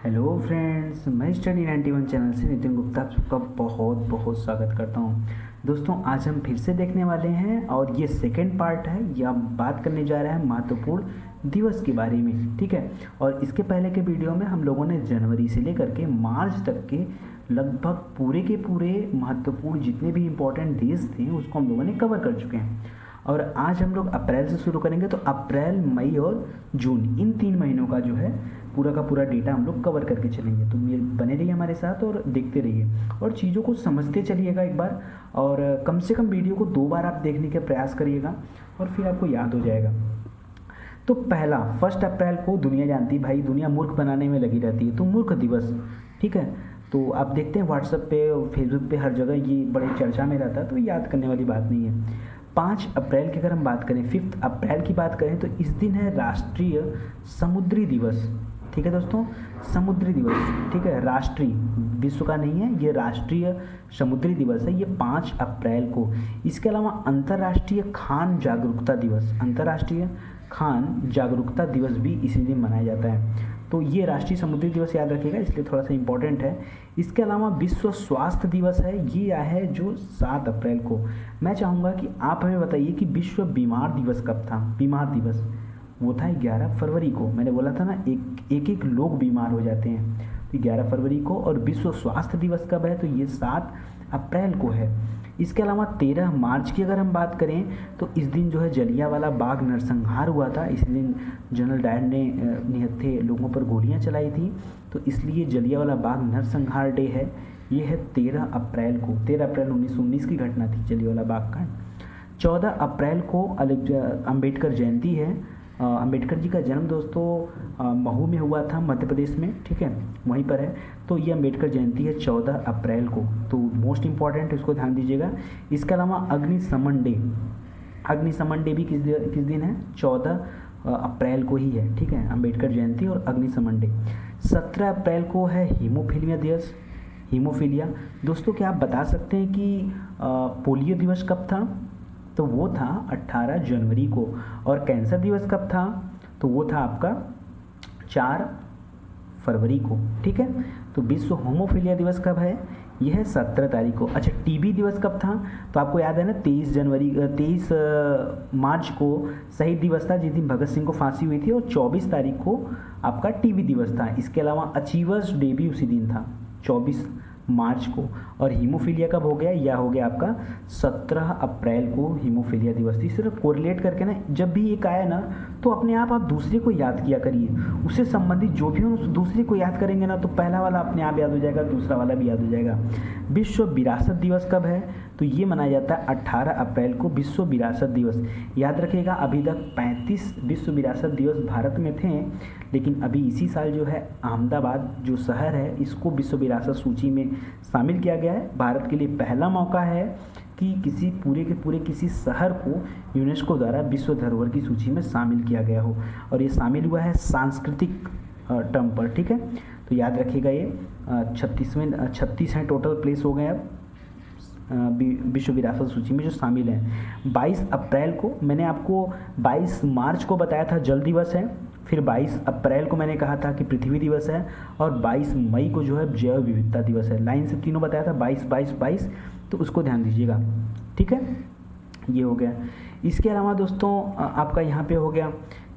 Hello friends, मैं study 91 channel से नितिन गुप्ता आप सबका बहुत बहुत स्वागत करता हूं। दोस्तों, आज हम फिर से देखने वाले हैं और ये सेकंड पार्ट है। ये हम बात करने जा रहे हैं महत्वपूर्ण दिवस के बारे में, ठीक है। और इसके पहले के वीडियो में हम लोगों ने जनवरी से लेकर के मार्च तक के लगभग पूरे के पूरे महत्वपूर्ण जितने भी इम्पोर्टेंट देश थे उसको हम लोगों ने कवर कर चुके हैं। और आज हम लोग अप्रैल से शुरू करेंगे, तो अप्रैल, मई और जून इन 3 महीनों का जो है पूरा का पूरा डेटा हम लोग कवर करके चलेंगे। तो बने रहिए हमारे साथ और देखते रहिए और चीज़ों को समझते चलिएगा एक बार, और कम से कम वीडियो को 2 बार आप देखने का प्रयास करिएगा और फिर आपको याद हो जाएगा। तो पहला 1 अप्रैल को दुनिया जानती है, भाई दुनिया मूर्ख बनाने में लगी रहती है, तो मूर्ख दिवस, ठीक है। तो आप देखते हैं व्हाट्सएप पे और फेसबुक पे हर जगह ये बड़े चर्चा में रहता है, तो याद करने वाली बात नहीं है। 5 अप्रैल की अगर हम बात करें, 5 अप्रैल की बात करें, तो इस दिन है राष्ट्रीय समुद्री दिवस, ठीक है दोस्तों, समुद्री दिवस, ठीक है। राष्ट्रीय, विश्व का नहीं है, ये राष्ट्रीय समुद्री दिवस है, ये 5 अप्रैल को। इसके अलावा अंतर्राष्ट्रीय खान जागरूकता दिवस, अंतर्राष्ट्रीय खान जागरूकता दिवस भी इसी दिन मनाया जाता है। तो ये राष्ट्रीय समुद्री दिवस याद रखिएगा, इसलिए थोड़ा सा इम्पोर्टेंट है। इसके अलावा विश्व स्वास्थ्य दिवस है, ये है जो 7 अप्रैल को। मैं चाहूँगा कि आप हमें बताइए कि विश्व बीमार दिवस कब था। बीमार दिवस वो था 11 फरवरी को। मैंने बोला था ना, एक लोग बीमार हो जाते हैं, तो 11 फरवरी को। और विश्व स्वास्थ्य दिवस कब है, तो ये 7 अप्रैल को है। इसके अलावा 13 मार्च की अगर हम बात करें, तो इस दिन जो है जलियांवाला बाग नरसंहार हुआ था। इस दिन जनरल डायर ने निहत्थे लोगों पर गोलियां चलाई थी, तो इसलिए जलियांवाला बाग नरसंहार डे है। ये है 13 अप्रैल को। 13 अप्रैल 1919 की घटना थी जलियांवाला बाग कांड। 14 अप्रैल को अम्बेडकर जयंती है। अम्बेडकर जी का जन्म दोस्तों महू में हुआ था, मध्य प्रदेश में, ठीक है, वहीं पर है। तो ये अम्बेडकर जयंती है 14 अप्रैल को, तो मोस्ट इम्पॉर्टेंट, इसको ध्यान दीजिएगा। इसके अलावा अग्निशमन डे, अग्निशमन डे भी किस दिन है, 14 अप्रैल को ही है, ठीक है। अम्बेडकर जयंती और अग्निशमन डे। 17 अप्रैल को है हीमोफीलिया दिवस, हीमोफीलिया। दोस्तों, क्या आप बता सकते हैं कि पोलियो दिवस कब था, तो वो था 18 जनवरी को। और कैंसर दिवस कब था, तो वो था आपका 4 फरवरी को, ठीक है। तो विश्व होमोफिलिया दिवस कब है, यह है 17 तारीख को। अच्छा, टीबी दिवस कब था, तो आपको याद है ना, 23 मार्च को शहीद दिवस था, जिस दिन भगत सिंह को फांसी हुई थी, और 24 तारीख को आपका टीबी दिवस था। इसके अलावा अचीवर्स डे भी उसी दिन था, 24 मार्च को। और हीमोफीलिया कब हो गया, यह हो गया आपका 17 अप्रैल को हीमोफीलिया दिवस थी। सिर्फ कोरिलेट करके ना, जब भी एक आया ना, तो अपने आप दूसरे को याद किया करिए, उससे संबंधित जो भी हो दूसरे को याद करेंगे ना, तो पहला वाला अपने आप याद हो जाएगा, दूसरा वाला भी याद हो जाएगा। विश्व विरासत दिवस कब है, तो ये मनाया जाता है 18 अप्रैल को, विश्व विरासत दिवस। याद रखिएगा, अभी तक 35 विश्व विरासत दिवस भारत में थे, लेकिन अभी इसी साल जो है अहमदाबाद जो शहर है, इसको विश्व विरासत सूची में शामिल किया गया है। भारत के लिए पहला मौका है कि किसी पूरे के पूरे किसी शहर को यूनेस्को द्वारा विश्व धरोहर की सूची में शामिल किया गया हो, और ये शामिल हुआ है सांस्कृतिक टर्म पर, ठीक है। तो याद रखिएगा, ये 36 हैं टोटल प्लेस हो गए अब विश्व विरासत सूची में जो शामिल हैं। 22 अप्रैल को मैंने आपको 22 मार्च को बताया था जल दिवस है, फिर 22 अप्रैल को मैंने कहा था कि पृथ्वी दिवस है, और 22 मई को जो है जैव विविधता दिवस है। लाइन से तीनों बताया था, 22 22 22, तो उसको ध्यान दीजिएगा, ठीक है। ये हो गया। इसके अलावा दोस्तों आपका यहाँ पे हो गया,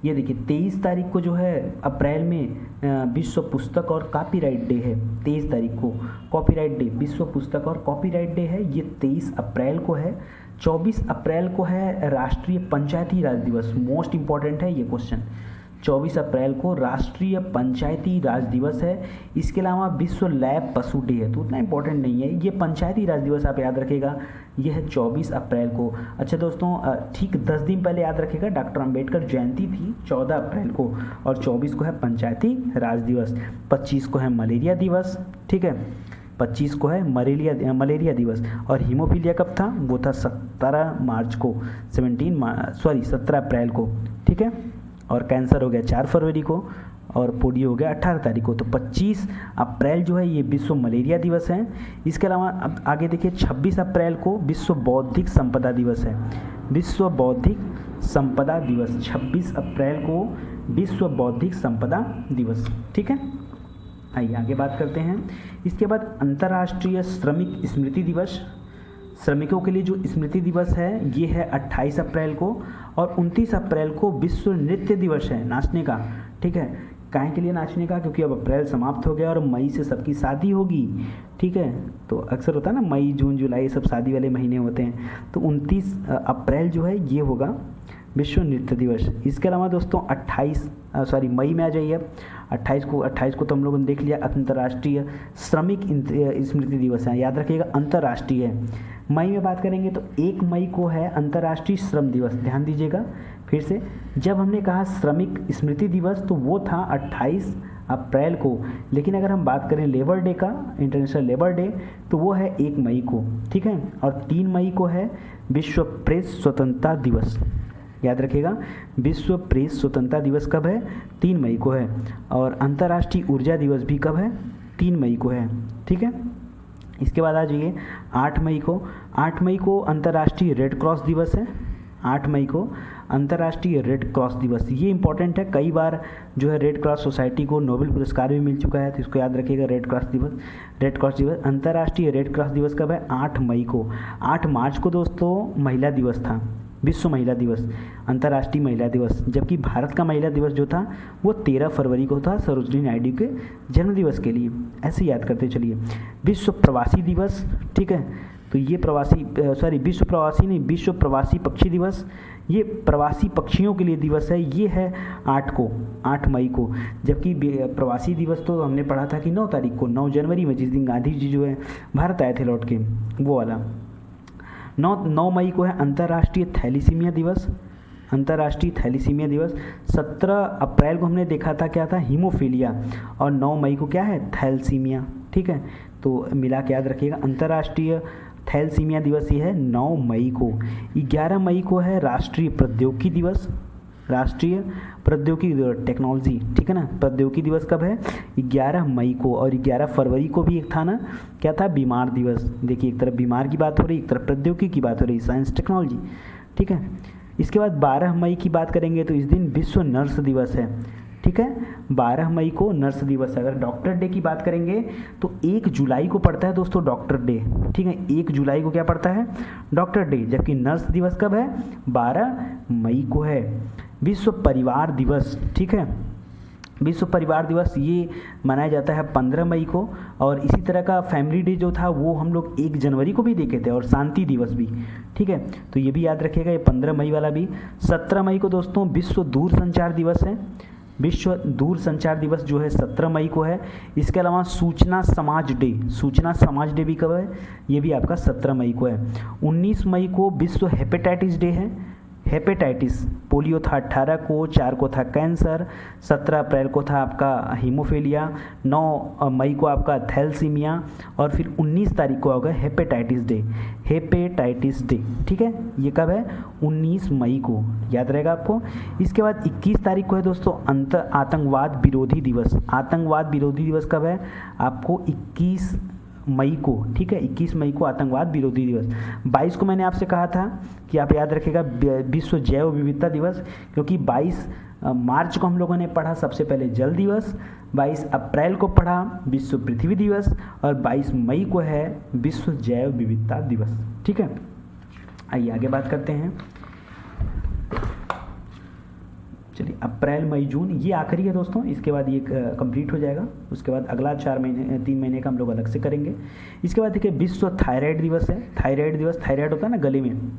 ये देखिए 23 तारीख को जो है अप्रैल में विश्व पुस्तक और कॉपीराइट डे है। 23 तारीख को कॉपीराइट डे, विश्व पुस्तक और कॉपीराइट डे है, ये 23 अप्रैल को है। 24 अप्रैल को है राष्ट्रीय पंचायती राज दिवस। मोस्ट इम्पॉर्टेंट है ये क्वेश्चन, 24 अप्रैल को राष्ट्रीय पंचायती राज दिवस है। इसके अलावा विश्व लैब पशु डे है, तो उतना इंपॉर्टेंट नहीं है, ये पंचायती राज दिवस आप याद रखेगा, ये है 24 अप्रैल को। अच्छा दोस्तों, ठीक 10 दिन पहले याद रखेगा, डॉक्टर अंबेडकर जयंती थी 14 अप्रैल को, और 24 को है पंचायती राज दिवस। 25 को है मलेरिया दिवस, ठीक है, 25 को है मलेरिया दिवस। और हीमोफीलिया कब था, वो था 17 मार्च को, 17 अप्रैल को, ठीक है। और कैंसर हो गया 4 फरवरी को, और पोलियो हो गया 18 तारीख को। तो 25 अप्रैल जो है ये विश्व मलेरिया दिवस है। इसके अलावा अब आगे देखिए, 26 अप्रैल को विश्व बौद्धिक संपदा दिवस है। विश्व बौद्धिक संपदा दिवस, 26 अप्रैल को विश्व बौद्धिक संपदा दिवस, ठीक है। आइए आगे बात करते हैं। इसके बाद अंतर्राष्ट्रीय श्रमिक स्मृति दिवस, श्रमिकों के लिए जो स्मृति दिवस है ये है 28 अप्रैल को, और 29 अप्रैल को विश्व नृत्य दिवस है नाचने का। ठीक है, काहे के लिए नाचने का, क्योंकि अब अप्रैल समाप्त हो गया और मई से सबकी शादी होगी। ठीक है, तो अक्सर होता है ना मई जून जुलाई सब शादी वाले महीने होते हैं, तो 29 अप्रैल जो है ये होगा विश्व नृत्य दिवस। इसके अलावा दोस्तों मई में आ जाइए। 28 को तो हम लोगों ने देख लिया अंतर्राष्ट्रीय श्रमिक स्मृति दिवस है, याद रखिएगा अंतर्राष्ट्रीय है। मई में बात करेंगे तो 1 मई को है अंतर्राष्ट्रीय श्रम दिवस। ध्यान दीजिएगा फिर से, जब हमने कहा श्रमिक स्मृति दिवस तो वो था 28 अप्रैल को, लेकिन अगर हम बात करें लेबर डे का, इंटरनेशनल लेबर डे, तो वो है 1 मई को। ठीक है, और 3 मई को है विश्व प्रेस स्वतंत्रता दिवस। याद रखिएगा विश्व प्रेस स्वतंत्रता दिवस कब है, 3 मई को है। और अंतर्राष्ट्रीय ऊर्जा दिवस भी कब है, 3 मई को है। ठीक है, इसके बाद आ जाइए 8 मई को। 8 मई को अंतर्राष्ट्रीय रेड क्रॉस दिवस है। 8 मई को अंतर्राष्ट्रीय रेड क्रॉस दिवस, ये इंपॉर्टेंट है, कई बार जो है रेड क्रॉस सोसाइटी को नोबेल पुरस्कार भी मिल चुका है, तो इसको याद रखिएगा रेड क्रॉस दिवस। अंतर्राष्ट्रीय रेड क्रॉस दिवस कब है, 8 मई को। 8 मार्च को दोस्तों महिला दिवस था, विश्व महिला दिवस, अंतर्राष्ट्रीय महिला दिवस। जबकि भारत का महिला दिवस जो था वो 13 फरवरी को था, सरोजिनी नायडू के जन्मदिवस के लिए। ऐसे याद करते चलिए। विश्व प्रवासी दिवस, ठीक है, तो ये विश्व प्रवासी पक्षी दिवस, ये प्रवासी पक्षियों के लिए दिवस है, ये है 8 मई को। जबकि प्रवासी दिवस तो हमने पढ़ा था कि 9 तारीख को, 9 जनवरी में, जिस दिन गांधी जी जो है भारत आए थे लौट के, वो वाला। 9 मई को है अंतर्राष्ट्रीय थैलीसीमिया दिवस। अंतर्राष्ट्रीय थैलीसीमिया दिवस। 17 अप्रैल को हमने देखा था क्या था, हीमोफीलिया, और 9 मई को क्या है, थैलेसीमिया। ठीक है, तो मिला के याद रखिएगा अंतर्राष्ट्रीय थैलेसीमिया दिवस ये है 9 मई को। 11 मई को है राष्ट्रीय प्रौद्योगिकी दिवस, राष्ट्रीय प्रौद्योगिकी टेक्नोलॉजी। ठीक है ना, प्रौद्योगिकी दिवस कब है, 11 मई को। और 11 फरवरी को भी एक था ना, क्या था, बीमार दिवस। देखिए, एक तरफ बीमार की बात हो रही, एक तरफ प्रौद्योगिकी की बात हो रही, साइंस टेक्नोलॉजी। ठीक है, इसके बाद 12 मई की बात करेंगे तो इस दिन विश्व नर्स दिवस है। ठीक है, 12 मई को नर्स दिवस है। अगर डॉक्टर डे की बात करेंगे तो 1 जुलाई को पड़ता है दोस्तों डॉक्टर डे। ठीक है, 1 जुलाई को क्या पड़ता है, डॉक्टर डे। जबकि नर्स दिवस कब है, 12 मई को है। विश्व परिवार दिवस, ठीक है, विश्व परिवार दिवस ये मनाया जाता है 15 मई को। और इसी तरह का फैमिली डे जो था वो हम लोग 1 जनवरी को भी देखे थे, और शांति दिवस भी। ठीक है, तो ये भी याद रखिएगा, ये 15 मई वाला भी। 17 मई को दोस्तों विश्व दूरसंचार दिवस है। विश्व दूरसंचार दिवस जो है 17 मई को है। इसके अलावा सूचना समाज डे भी कब है, ये भी आपका 17 मई को है। 19 मई को विश्व हेपेटाइटिस डे है। हेपेटाइटिस, पोलियो था 18 को, 4 को था कैंसर, 17 अप्रैल को था आपका हीमोफीलिया, 9 मई को आपका थैलेसीमिया, और फिर 19 तारीख को होगा हेपेटाइटिस डे। ठीक है, ये कब है, 19 मई को, याद रहेगा आपको। इसके बाद 21 तारीख को है दोस्तों आतंकवाद विरोधी दिवस। आतंकवाद विरोधी दिवस कब है, आपको 21 मई को। ठीक है, 21 मई को आतंकवाद विरोधी दिवस। 22 को मैंने आपसे कहा था कि आप याद रखिएगा विश्व जैव विविधता दिवस, क्योंकि 22 मार्च को हम लोगों ने पढ़ा सबसे पहले जल दिवस, 22 अप्रैल को पढ़ा विश्व पृथ्वी दिवस, और 22 मई को है विश्व जैव विविधता दिवस। ठीक है, आइए आगे बात करते हैं। चलिए, अप्रैल मई जून ये आखिरी है दोस्तों, इसके बाद ये कंप्लीट हो जाएगा। उसके बाद अगला 3 महीने का हम लोग अलग से करेंगे। इसके बाद देखिए विश्व थायराइड दिवस है। थायराइड दिवस, थायराइड होता है ना गले में,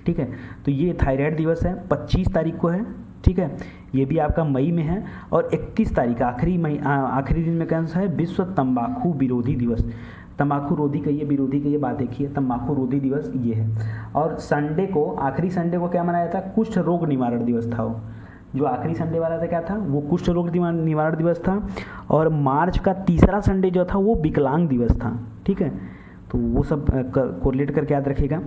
ठीक है, तो ये थायराइड दिवस है, 25 तारीख को है। ठीक है, ये भी आपका मई में है। और 31 तारीख आखिरी दिन में कौन सा है, विश्व तंबाकू विरोधी दिवस। तंबाकू रोधी कहिए, विरोधी कहिए, बात देखिए, तंबाकू रोधी दिवस ये है। और संडे को, आखिरी संडे को क्या मनाया था, कुष्ठ रोग निवारण दिवस था। वो जो आखिरी संडे वाला था क्या था, वो कुष्ठ रोग निवारण दिवस था। और मार्च का तीसरा संडे जो था वो विकलांग दिवस था। ठीक है, तो वो सब कोरिलेट करके याद रखिएगा।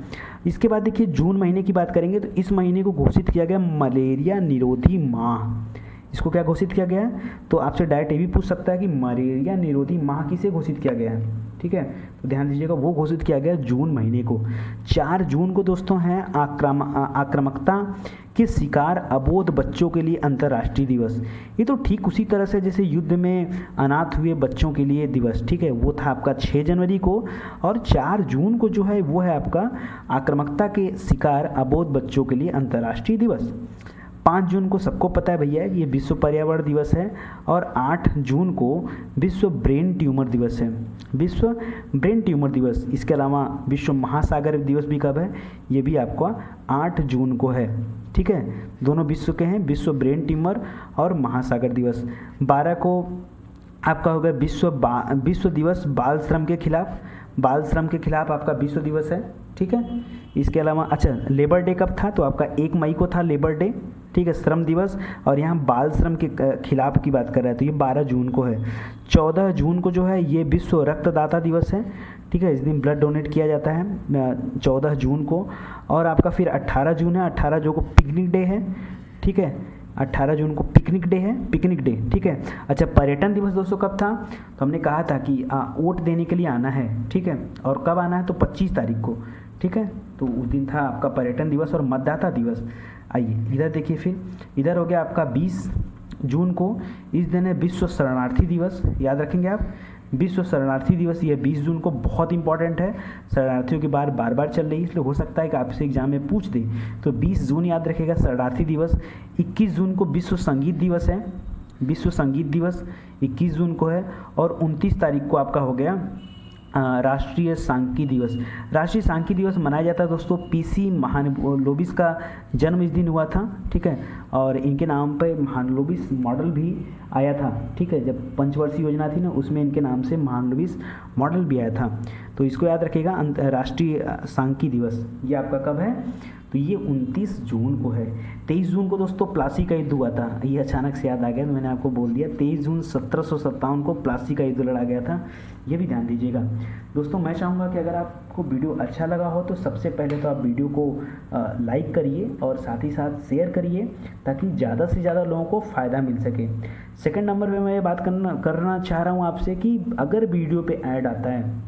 इसके बाद देखिए जून महीने की बात करेंगे तो इस महीने को घोषित किया गया मलेरिया निरोधी माह। इसको क्या घोषित किया गया है? तो आपसे डायरेक्ट ये भी पूछ सकता है कि मलेरिया निरोधी माह किसे घोषित किया गया है, ठीक है। तो ध्यान दीजिएगा, वो घोषित किया गया जून महीने को। 4 जून को दोस्तों है आक्रामकता के शिकार अबोध बच्चों के लिए अंतर्राष्ट्रीय दिवस। ये तो ठीक उसी तरह से जैसे युद्ध में अनाथ हुए बच्चों के लिए दिवस, ठीक है, वो था आपका 6 जनवरी को। और 4 जून को जो है वो है आपका आक्रामकता के शिकार अबोध बच्चों के लिए अंतर्राष्ट्रीय दिवस। 5 जून को सबको पता है भैया ये विश्व पर्यावरण दिवस है। और 8 जून को विश्व ब्रेन ट्यूमर दिवस है, विश्व ब्रेन ट्यूमर दिवस। इसके अलावा विश्व महासागर दिवस भी कब है? ये भी आपका 8 जून को है, ठीक है। दोनों विश्व के हैं, विश्व ब्रेन ट्यूमर और महासागर दिवस। 12 को आपका होगा विश्व दिवस बाल श्रम के खिलाफ। बाल श्रम के खिलाफ आपका विश्व दिवस है, ठीक है। इसके अलावा अच्छा लेबर डे कब था? तो आपका 1 मई को था लेबर डे, ठीक है, श्रम दिवस। और यहाँ बाल श्रम के खिलाफ की बात कर रहे हैं तो ये 12 जून को है। 14 जून को जो है ये विश्व रक्तदाता दिवस है, ठीक है। इस दिन ब्लड डोनेट किया जाता है 14 जून को। और आपका फिर 18 जून है, 18 जून को पिकनिक डे है, ठीक है। 18 जून को पिकनिक डे है, पिकनिक डे, ठीक है। अच्छा पर्यटन दिवस दोस्तों कब था? तो हमने कहा था कि वोट देने के लिए आना है, ठीक है। और कब आना है? तो 25 तारीख को, ठीक है। तो उस दिन था आपका पर्यटन दिवस और मतदाता दिवस। आइए इधर देखिए, फिर इधर हो गया आपका 20 जून को, इस दिन है विश्व शरणार्थी दिवस। याद रखेंगे आप, विश्व शरणार्थी दिवस ये 20 जून को बहुत इंपॉर्टेंट है। शरणार्थियों की बार बार चल रही है, इसलिए हो सकता है कि आपसे एग्जाम में पूछ दे। तो 20 जून याद रखेगा शरणार्थी दिवस। 21 जून को विश्व संगीत दिवस है, विश्व संगीत दिवस 21 जून को है। और 29 तारीख को आपका हो गया राष्ट्रीय सांख्यिकी दिवस। राष्ट्रीय सांख्यिकी दिवस मनाया जाता है दोस्तों, पीसी महालनोबिस का जन्म इस दिन हुआ था, ठीक है। और इनके नाम पे महालनोबिस मॉडल भी आया था, ठीक है। जब पंचवर्षीय योजना थी ना उसमें इनके नाम से महालनोबिस मॉडल भी आया था। तो इसको याद रखिएगा, राष्ट्रीय सांख्यिकी दिवस ये आपका कब है? तो ये 29 जून को है। 23 जून को दोस्तों प्लासी का युद्ध हुआ था, ये अचानक से याद आ गया तो मैंने आपको बोल दिया। 23 जून 1757 को प्लासी का युद्ध लड़ा गया था, ये भी ध्यान दीजिएगा। दोस्तों मैं चाहूँगा कि अगर आपको वीडियो अच्छा लगा हो तो सबसे पहले तो आप वीडियो को लाइक करिए और साथ ही साथ शेयर करिए ताकि ज़्यादा से ज़्यादा लोगों को फ़ायदा मिल सके। सेकंड नंबर पे मैं ये बात करना चाह रहा हूँ आपसे कि अगर वीडियो पे ऐड आता है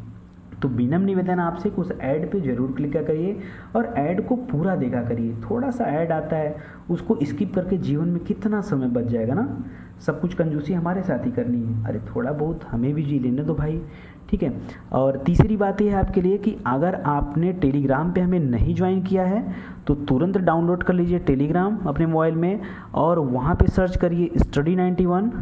तो विनम्र निवेदन आपसे कि उस ऐड पे ज़रूर क्लिक करिए और ऐड को पूरा देखा करिए। थोड़ा सा ऐड आता है उसको स्किप करके जीवन में कितना समय बच जाएगा ना। सब कुछ कंजूसी हमारे साथ ही करनी है, अरे थोड़ा बहुत हमें भी जी लेने दो भाई, ठीक है। और तीसरी बात यह है आपके लिए कि अगर आपने टेलीग्राम पे हमें नहीं ज्वाइन किया है तो तुरंत डाउनलोड कर लीजिए टेलीग्राम अपने मोबाइल में और वहाँ पे सर्च करिए स्टडी 91।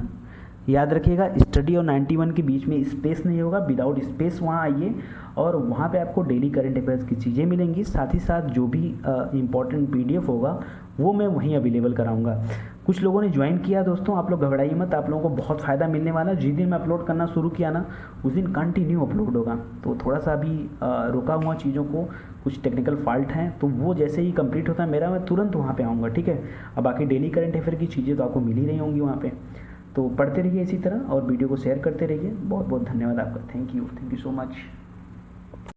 याद रखिएगा स्टडी और 91 के बीच में स्पेस नहीं होगा, विदाउट स्पेस वहाँ आइए और वहाँ पे आपको डेली करंट अफेयर्स की चीज़ें मिलेंगी। साथ ही साथ जो भी इम्पोर्टेंट PDF होगा वो मैं वहीं अवेलेबल कराऊंगा। कुछ लोगों ने ज्वाइन किया दोस्तों, आप लोग घबराइए मत, आप लोगों को बहुत फ़ायदा मिलने वाला है। जिस दिन मैं अपलोड करना शुरू किया ना उस दिन कंटिन्यू अपलोड होगा। तो थोड़ा सा अभी रुका हुआ चीज़ों को, कुछ टेक्निकल फॉल्ट हैं, तो वो जैसे ही कंप्लीट होता है मेरा मैं तुरंत वहाँ पर आऊँगा, ठीक है। अब बाकी डेली करंट अफेयर की चीज़ें तो आपको मिल ही रही होंगी वहाँ पर। तो पढ़ते रहिए इसी तरह और वीडियो को शेयर करते रहिए। बहुत बहुत धन्यवाद आपका, थैंक यू सो मच।